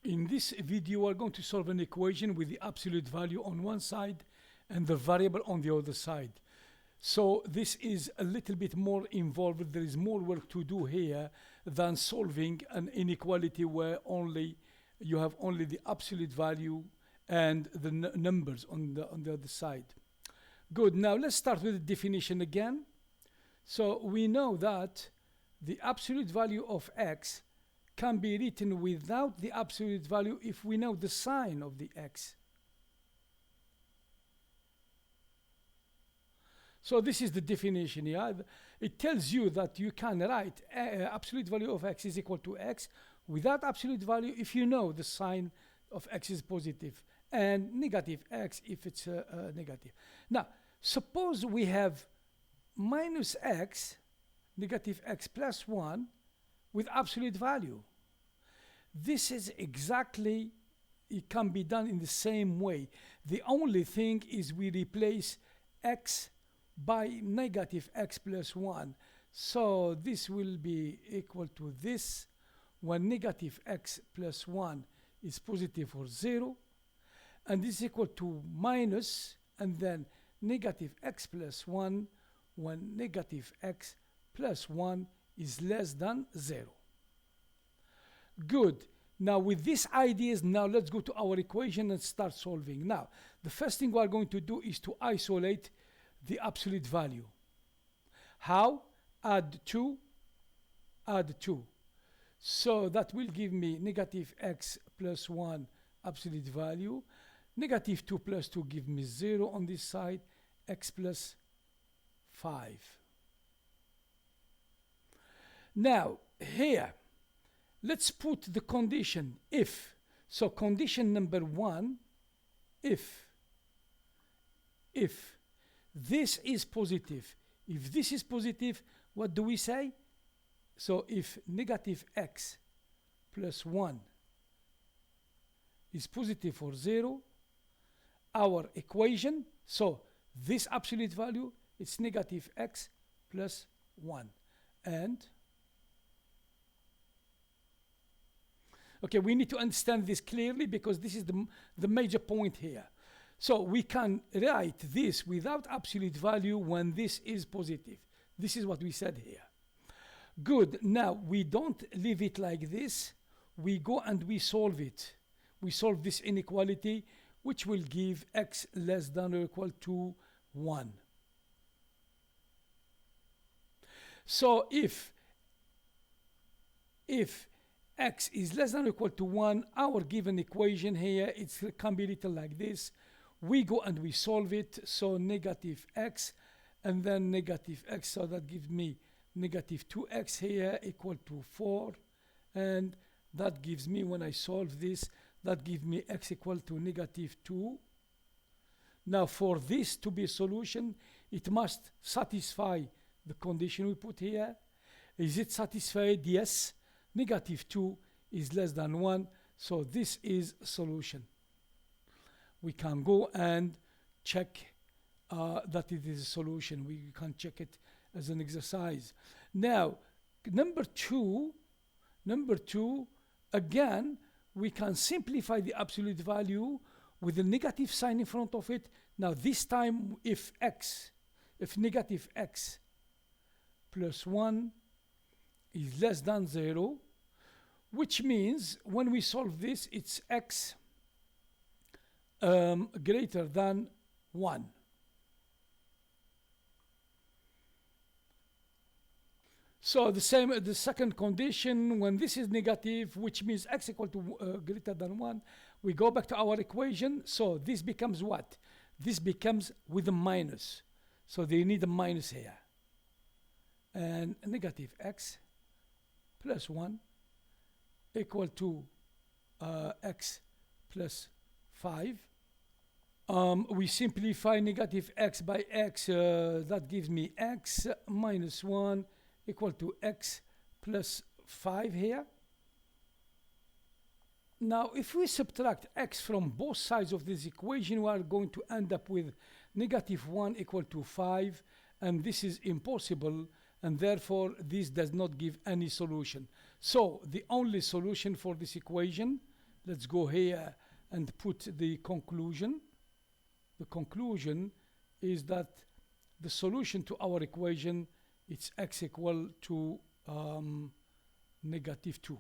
In this video, we're going to solve an equation with the absolute value on one side and the variable on the other side. So this is a little bit more involved. There is more work to do here than solving an inequality where you have only the absolute value and the numbers on the other side. Good. Now let's start with the definition again. So we know that the absolute value of x can be written without the absolute value if we know the sign of the x. So this is the definition here. It tells you that you can write absolute value of x is equal to x without absolute value if you know the sign of x is positive and negative x if it's negative. Now, suppose we have minus x, negative x plus 1 with absolute value. This is exactly, it can be done in the same way. The only thing is we replace x by negative x plus 1. So this will be equal to this when negative x plus 1 is positive or 0. And this is equal to minus and then negative x plus 1 when negative x plus 1 is less than 0. Good. Now with these ideas, now let's go to our equation and start solving. Now, the first thing we are going to do is to isolate the absolute value. How? Add 2. So that will give me negative x plus 1 absolute value. Negative 2 plus 2 give me 0 on this side, x plus 5. Now, here, let's put the condition if. So condition number 1, if this is positive. If this is positive, what do we say? So if negative x plus 1 is positive or 0, our equation, so this absolute value, it's negative x plus 1. And okay, we need to understand this clearly because this is the major point here. So we can write this without absolute value when this is positive. This is what we said here. Good. Now, we don't leave it like this. We go and we solve it. We solve this inequality, which will give x less than or equal to 1. So if x is less than or equal to 1, our given equation here, it can be written like this. We go and we solve it. So negative x and then negative x. So that gives me negative 2x here equal to 4. And that gives me, when I solve this, that gives me x equal to negative 2. Now for this to be a solution, it must satisfy the condition we put here. Is it satisfied? Yes. Negative 2 is less than 1. So this is a solution. We can go and check that it is a solution. We can check it as an exercise. Now, number two, again, we can simplify the absolute value with a negative sign in front of it. Now, this time, if negative x plus 1 is less than 0, which means when we solve this, it's x greater than 1. So the second condition, when this is negative, which means x equal to greater than 1, we go back to our equation. So this becomes what? This becomes with a minus. So they need a minus here. And negative x plus 1 equal to x plus 5. We simplify negative x by x. That gives me x minus 1 equal to x plus 5 here. Now, if we subtract x from both sides of this equation, we are going to end up with negative 1 equal to 5. And this is impossible. And therefore, this does not give any solution. So the only solution for this equation, let's go here and put the conclusion. The conclusion is that the solution to our equation, it's x equal to negative 2.